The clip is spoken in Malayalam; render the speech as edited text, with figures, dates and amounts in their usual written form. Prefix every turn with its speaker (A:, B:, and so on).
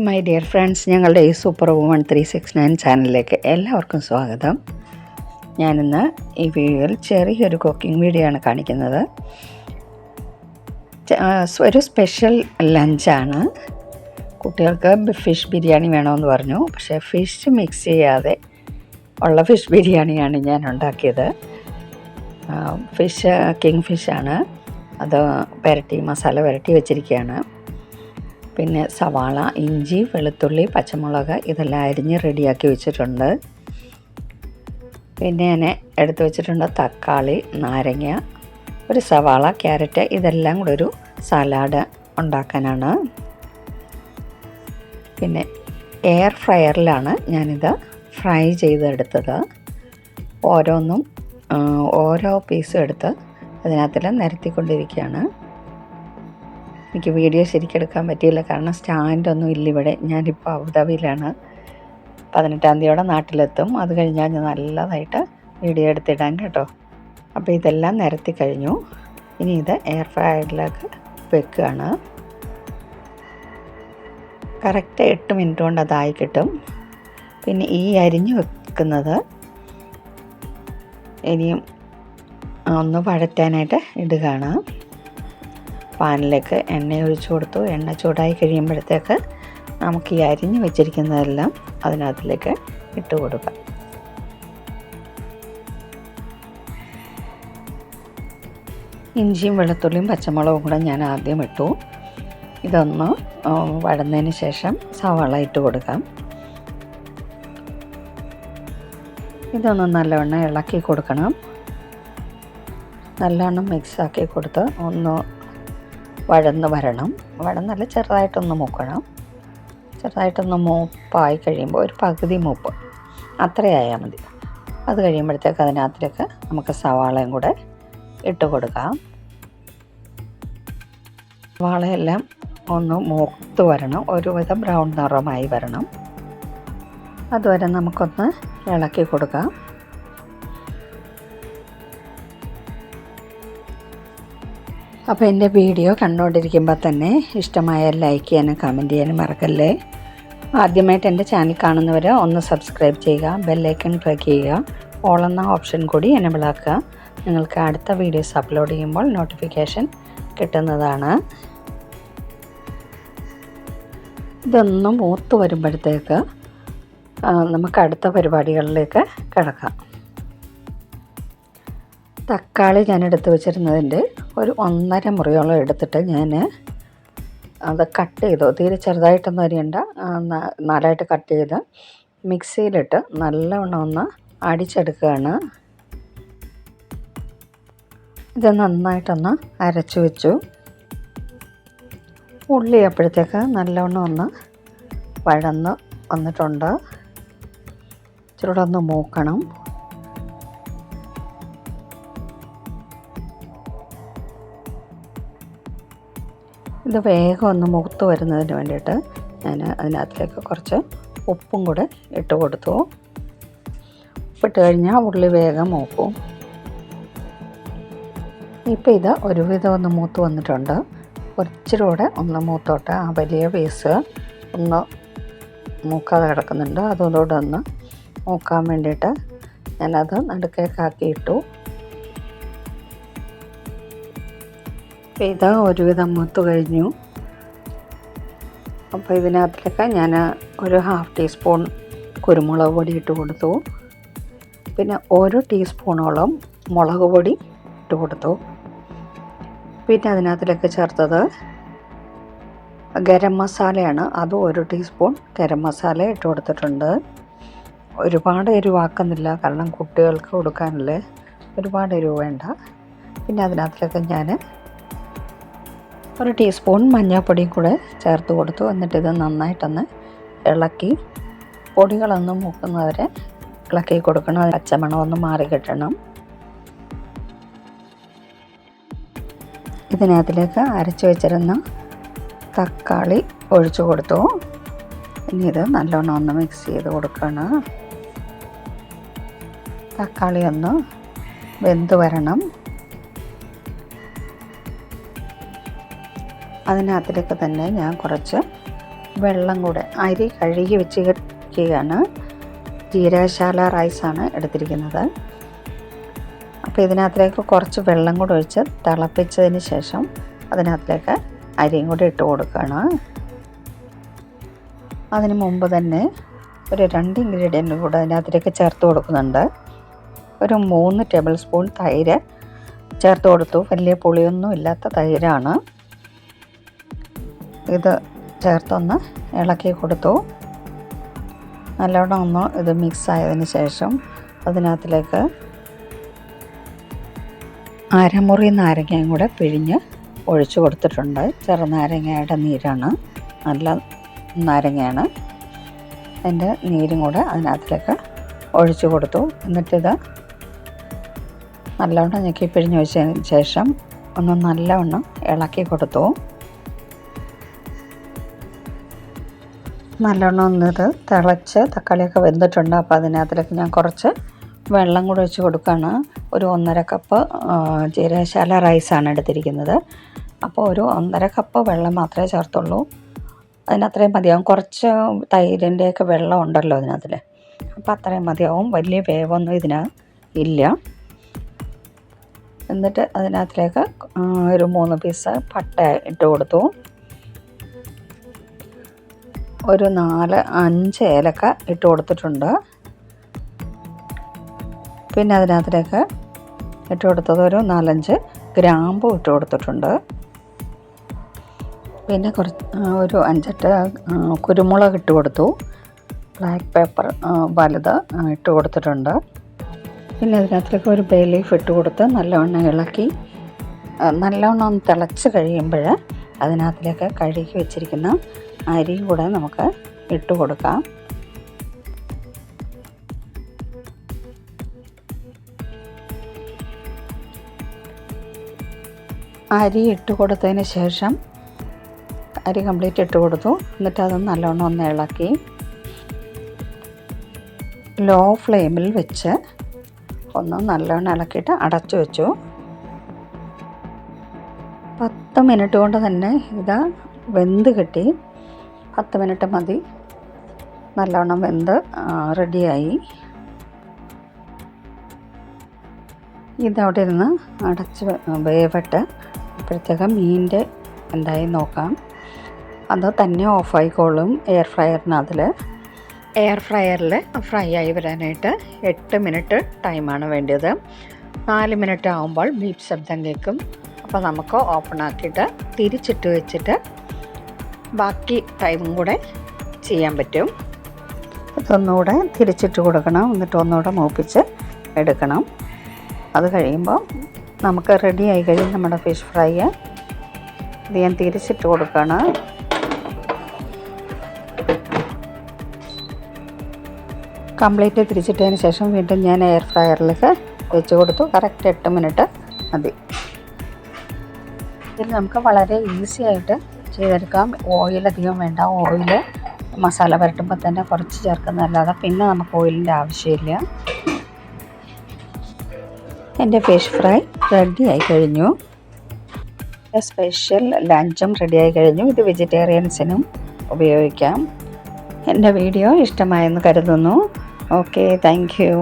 A: മൈ ഡിയർ ഫ്രണ്ട്സ്, ഞങ്ങളുടെ ഈ സൂപ്പർ വുമൺ 369 ചാനലിലേക്ക് എല്ലാവർക്കും സ്വാഗതം. ഞാനിന്ന് ഈ വീഡിയോയിൽ ചെറിയൊരു കുക്കിംഗ് വീഡിയോ ആണ് കാണിക്കുന്നത്. ഒരു സ്പെഷ്യൽ ലഞ്ചാണ്. കുട്ടികൾക്ക് ഫിഷ് ബിരിയാണി വേണമെന്ന് പറഞ്ഞു. പക്ഷേ ഫിഷ് മിക്സ് ചെയ്യാതെ ഉള്ള ഫിഷ് ബിരിയാണിയാണ് ഞാൻ ഉണ്ടാക്കിയത്. ഫിഷ് കിങ് ഫിഷാണ്. അത് മസാല പുരട്ടി വെച്ചിരിക്കുകയാണ്. പിന്നെ സവാള, ഇഞ്ചി, വെളുത്തുള്ളി, പച്ചമുളക് ഇതെല്ലാം അരിഞ്ഞ് റെഡിയാക്കി വെച്ചിട്ടുണ്ട്. പിന്നെ ഞാൻ എടുത്തു വെച്ചിട്ടുണ്ട് തക്കാളി, നാരങ്ങ, ഒരു സവാള, ക്യാരറ്റ്, ഇതെല്ലാം കൂടെ ഒരു സലാഡ് ഉണ്ടാക്കാനാണ്. പിന്നെ എയർ ഫ്രയറിലാണ് ഞാനിത് ഫ്രൈ ചെയ്തെടുത്തത്. ഓരോ പീസും എടുത്ത് അതിനകത്തിൽ നിരത്തിക്കൊണ്ടിരിക്കുകയാണ്. എനിക്ക് വീഡിയോ ശരിക്കെടുക്കാൻ പറ്റിയില്ല, കാരണം സ്റ്റാൻഡൊന്നും ഇല്ല ഇവിടെ. ഞാനിപ്പോൾ അബുദാബിയിലാണ്. 18-ാം തീയതിയോടെ നാട്ടിലെത്തും. അത് കഴിഞ്ഞാൽ ഞാൻ നല്ലതായിട്ട് വീഡിയോ എടുത്തിടാൻ കേട്ടോ. അപ്പോൾ ഇതെല്ലാം നിരത്തി കഴിഞ്ഞു. ഇനി ഇത് എയർ ഫ്രയറിലേക്ക് വെക്കുകയാണ്. കറക്റ്റ് 8 മിനിറ്റ് കൊണ്ട് അതായി കിട്ടും. പിന്നെ ഈ അരിഞ്ഞു വെക്കുന്നത് ഇനിയും ഒന്ന് വഴറ്റാനായിട്ട് ഇടുകയാണ്. പാനിലേക്ക് എണ്ണ ഒഴിച്ചു കൊടുത്തു. എണ്ണ ചൂടായി കഴിയുമ്പോഴത്തേക്ക് നമുക്ക് ഈ അരിഞ്ഞു വെച്ചിരിക്കുന്നതെല്ലാം അതിനകത്തിലേക്ക് ഇട്ട് കൊടുക്കാം. ഇഞ്ചിയും വെളുത്തുള്ളിയും പച്ചമുളകും കൂടെ ഞാൻ ആദ്യം ഇട്ടു. ഇതൊന്ന് വഴന്നതിന് ശേഷം സവാള ഇട്ട് കൊടുക്കാം. ഇതൊന്ന് നല്ലവണ്ണം ഇളക്കി കൊടുക്കണം. നല്ലവണ്ണം മിക്സാക്കി കൊടുത്ത് ഒന്ന് വഴന്ന് വരണം. വഴന്നല്ല, ചെറുതായിട്ടൊന്ന് മൂക്കണം. ചെറുതായിട്ടൊന്ന് മൂപ്പായി കഴിയുമ്പോൾ ഒരു പകുതി മൂപ്പ് അത്രയായാൽ മതി. അത് കഴിയുമ്പോഴത്തേക്ക് അതിനകത്തേക്ക് നമുക്ക് സവാളയും കൂടെ ഇട്ട് കൊടുക്കാം. സവാളയെല്ലാം ഒന്ന് മൂത്ത് വരണം, ഒരുവിധം ബ്രൗൺ നിറമായി വരണം. അതുവരെ നമുക്കൊന്ന് ഇളക്കി കൊടുക്കാം. അപ്പോൾ എൻ്റെ വീഡിയോ കണ്ടുകൊണ്ടിരിക്കുമ്പോൾ തന്നെ ഇഷ്ടമായ ലൈക്ക് ചെയ്യാനും കമൻറ്റ് ചെയ്യാനും മറക്കല്ലേ. ആദ്യമായിട്ട് എൻ്റെ ചാനൽ കാണുന്നവർ ഒന്ന് സബ്സ്ക്രൈബ് ചെയ്യുക, ബെല്ലൈക്കൺ ക്ലിക്ക് ചെയ്യുക, ഓൾ എന്ന ഓപ്ഷൻ കൂടി എനേബിൾ ആക്കുക. നിങ്ങൾക്ക് അടുത്ത വീഡിയോസ് അപ്ലോഡ് ചെയ്യുമ്പോൾ നോട്ടിഫിക്കേഷൻ കിട്ടുന്നതാണ്. ഇതൊന്ന് മൂത്ത് വരുമ്പോഴത്തേക്ക് നമുക്ക് അടുത്ത പരിപാടികളിലേക്ക് കിടക്കാം. തക്കാളി ഞാൻ എടുത്ത് വെച്ചിരുന്നതിൻ്റെ ഒരു 1.5 മുറിയോളം എടുത്തിട്ട് ഞാൻ അത് കട്ട് ചെയ്തു. തീരെ ചെറുതായിട്ടൊന്നും അരിയണ്ട, 4ആയിട്ട് കട്ട് ചെയ്ത് മിക്സിയിലിട്ട് നല്ലവണ്ണം ഒന്ന് അടിച്ചെടുക്കുകയാണ്. ഇത് നന്നായിട്ടൊന്ന് അരച്ചു വെച്ചു. ഉള്ളി അപ്പോഴത്തേക്ക് നല്ലവണ്ണം ഒന്ന് വഴന്ന് വന്നിട്ടുണ്ട്. ഇച്ചിരൂടെ ഒന്ന് മൂക്കണം. ഇത് വേഗം ഒന്ന് മൂത്ത് വരുന്നതിന് വേണ്ടിയിട്ട് ഞാൻ അതിനകത്തിലേക്ക് കുറച്ച് ഉപ്പും കൂടെ ഇട്ട് കൊടുത്തു. ഉപ്പിട്ട് കഴിഞ്ഞാൽ ഉള്ളി വേഗം മൂക്കും. ഇപ്പോൾ ഇത് ഒരുവിധം ഒന്ന് മൂത്ത് വന്നിട്ടുണ്ട്. കുറച്ചും കൂടെ ഒന്ന് മൂത്തോട്ടെ. ആ വലിയ പീസ് ഒന്ന് മൂക്കാതെ കിടക്കുന്നുണ്ട്. അതുകൊണ്ടുകൂടെ ഒന്ന് മൂക്കാൻ വേണ്ടിയിട്ട് ഞാനത് നടുക്കേക്കാക്കിയിട്ടു. ഇത് ഒരുവിധം മൂത്ത് കഴിഞ്ഞു. അപ്പോൾ ഇതിനകത്തേക്ക് ഞാൻ ഒരു 1/2 ടീസ്പൂൺ കുരുമുളക് പൊടി ഇട്ട് കൊടുത്തു. പിന്നെ 1 ടീസ്പൂണോളം മുളക് പൊടി ഇട്ട് കൊടുത്തു. പിന്നെ അതിനകത്തിലേക്ക് ചേർത്തത് ഗരം മസാലയാണ്. അത് 1 ടീസ്പൂൺ ഗരം മസാല ഇട്ട് കൊടുത്തിട്ടുണ്ട്. ഒരുപാട് എരിവാക്കുന്നില്ല, കാരണം കുട്ടികൾക്ക് കൊടുക്കാനല്ലേ, ഒരുപാട് എരിവ് വേണ്ട. പിന്നെ അതിനകത്തിലേക്ക് ഞാൻ 1 ടീസ്പൂൺ മഞ്ഞൾപ്പൊടിയും കൂടെ ചേർത്ത് കൊടുത്തു. എന്നിട്ടിത് നന്നായിട്ടൊന്ന് ഇളക്കി പൊടികളൊന്ന് മൂക്കുന്നവരെ ഇളക്കി കൊടുക്കണം. പച്ചമണം ഒന്ന് മാറി കിട്ടണം. ഇതിനകത്തിലേക്ക് അരച്ച് വെച്ചിരുന്ന തക്കാളി ഒഴിച്ചു കൊടുത്തു. ഇനി ഇത് നല്ലോണം ഒന്ന് മിക്സ് ചെയ്ത് കൊടുക്കണം. തക്കാളി ഒന്ന് വെന്ത് വരണം. അതിനകത്തിലേക്ക് തന്നെ ഞാൻ കുറച്ച് വെള്ളം കൂടെ, അരി കഴുകി വെച്ചിരിക്കുകയാണ്. ജീരകശാല റൈസാണ് എടുത്തിരിക്കുന്നത്. അപ്പോൾ ഇതിനകത്തിലേക്ക് കുറച്ച് വെള്ളം കൂടെ ഒഴിച്ച് തിളപ്പിച്ചതിന് ശേഷം അതിനകത്തിലേക്ക് അരിയും കൂടി ഇട്ട് കൊടുക്കുകയാണ്. അതിന് മുമ്പ് തന്നെ ഒരു 2 ഇൻഗ്രീഡിയൻ്റ് കൂടെ അതിനകത്തിലേക്ക് ചേർത്ത് കൊടുക്കുന്നുണ്ട്. ഒരു 3 ടേബിൾ സ്പൂൺ തൈര് ചേർത്ത് കൊടുത്തു. വലിയ പുളിയൊന്നും ഇല്ലാത്ത തൈരാണ്. ഇത് ചേർത്തൊന്ന് ഇളക്കി കൊടുത്തു. നല്ലോണം ഒന്ന് ഇത് മിക്സ് ആയതിന് ശേഷം അതിനകത്തിലേക്ക് അരമുറി നാരങ്ങയും കൂടെ പിഴിഞ്ഞ് ഒഴിച്ചു കൊടുത്തിട്ടുണ്ട്. ചെറുനാരങ്ങയുടെ നീരാണ്, നല്ല നാരങ്ങയാണ്. അതിൻ്റെ നീരും കൂടെ അതിനകത്തിലേക്ക് ഒഴിച്ചു കൊടുത്തു. എന്നിട്ടിത് നല്ലവണ്ണം ഞെക്കി പിഴിഞ്ഞ് ഒഴിച്ചതിന് ശേഷം ഒന്ന് നല്ലവണ്ണം ഇളക്കി കൊടുത്തു. നല്ലോണം ഒന്നിത് തിളച്ച് തക്കാളിയൊക്കെ വെന്തിട്ടുണ്ട്. അപ്പോൾ അതിനകത്തിലേക്ക് ഞാൻ കുറച്ച് വെള്ളം കൂടെ ഒഴിച്ച് കൊടുക്കുകയാണ്. ഒരു 1.5 കപ്പ് ജീരകശാല റൈസാണ് എടുത്തിരിക്കുന്നത്. അപ്പോൾ ഒരു 1.5 കപ്പ് വെള്ളം മാത്രമേ ചേർത്തുള്ളൂ. അതിനത്രയും മതിയാവും. കുറച്ച് തൈരിൻ്റെയൊക്കെ വെള്ളം ഉണ്ടല്ലോ അതിനകത്തിൽ, അപ്പോൾ അത്രയും മതിയാവും. വലിയ വേവൊന്നും ഇല്ല. എന്നിട്ട് അതിനകത്തിലേക്ക് ഒരു 3 പീസ് പട്ട ഇട്ട് കൊടുത്തു. ഒരു 4-5 ഏലക്ക ഇട്ട് കൊടുത്തിട്ടുണ്ട്. പിന്നെ അതിനകത്തിലേക്ക് ഇട്ട് കൊടുത്തത് ഒരു 4-5 ഗ്രാമ്പും ഇട്ട് കൊടുത്തിട്ടുണ്ട്. പിന്നെ ഒരു 5-8 കുരുമുളക് ഇട്ട് കൊടുത്തു. ബ്ലാക്ക് പേപ്പർ വലുത് ഇട്ട് കൊടുത്തിട്ടുണ്ട്. പിന്നെ അതിനകത്തിലേക്ക് ഒരു ബേ ലീഫ് ഇട്ട് കൊടുത്ത് നല്ലവണ്ണം ഇളക്കി നല്ലവണ്ണം ഒന്ന് തിളച്ച് കഴിയുമ്പോൾ അതിനകത്തിലേക്ക് കഴുകി വെച്ചിരിക്കുന്ന അരി കൂടെ നമുക്ക് ഇട്ട് കൊടുക്കാം. അരി ഇട്ട് കൊടുത്തതിന് ശേഷം അരി കംപ്ലീറ്റ് ഇട്ട് കൊടുത്തു. എന്നിട്ട് അത് നല്ലോണം ഒന്ന് ഇളക്കി ലോ ഫ്ലെയിമിൽ വെച്ച് ഒന്ന് നല്ലോണം ഇളക്കിയിട്ട് അടച്ചു വെച്ചു. 10 മിനിറ്റ് കൊണ്ട് തന്നെ ഇത് വെന്ത് കിട്ടി. 10 മിനിറ്റ് മതി. നല്ലോണം വെന്ത് റെഡിയായി. ഇതവിടെ ഇരുന്ന് അടച്ച് വേവട്ടെ. അപ്പോഴത്തേക്കും മീനിൻ്റെ എന്തായി നോക്കാം. അത് തന്നെ ഓഫായിക്കോളും എയർ ഫ്രയറിൽ ഫ്രൈ ആയി വരാനായിട്ട് 8 മിനിറ്റ് ടൈമാണ് വേണ്ടത്. 4 മിനിറ്റ് ആകുമ്പോൾ ബീപ്പ് ശബ്ദം കേൾക്കും. അപ്പോൾ നമുക്ക് ഓപ്പൺ ആക്കിയിട്ട് തിരിച്ചിട്ട് വെച്ചിട്ട് ബാക്കി ടൈമും കൂടെ ചെയ്യാൻ പറ്റും. ഇതൊന്നുകൂടെ തിരിച്ചിട്ട് കൊടുക്കണം. എന്നിട്ട് ഒന്നുകൂടെ മൂപ്പിച്ച് എടുക്കണം. അത് കഴിയുമ്പോൾ നമുക്ക് റെഡി ആയി കഴിയും നമ്മുടെ ഫിഷ് ഫ്രൈ. ഇത് ഞാൻ തിരിച്ചിട്ട് കൊടുക്കുകയാണ്. കംപ്ലീറ്റ് തിരിച്ചിട്ടതിന് ശേഷം വീണ്ടും ഞാൻ എയർ ഫ്രയറിലേക്ക് വെച്ച് കൊടുത്തു. കറക്റ്റ് 8 മിനിറ്റ് മതി. ഇതിൽ നമുക്ക് വളരെ ഈസി ആയിട്ട് ചെയ്തെടുക്കാം. ഓയിൽ അധികം വേണ്ട. ഓയിൽ മസാല പുരട്ടുമ്പോൾ തന്നെ കുറച്ച് ചേർക്കുന്നതല്ലാതെ പിന്നെ നമുക്ക് ഓയിലിൻ്റെ ആവശ്യമില്ല. എൻ്റെ ഫിഷ് ഫ്രൈ റെഡി ആയി കഴിഞ്ഞു. സ്പെഷ്യൽ ലഞ്ചും റെഡി ആയി കഴിഞ്ഞു. ഇത് വെജിറ്റേറിയൻസിനും ഉപയോഗിക്കാം. എൻ്റെ വീഡിയോ ഇഷ്ടമായെന്ന് കരുതുന്നു. Okay, thank you.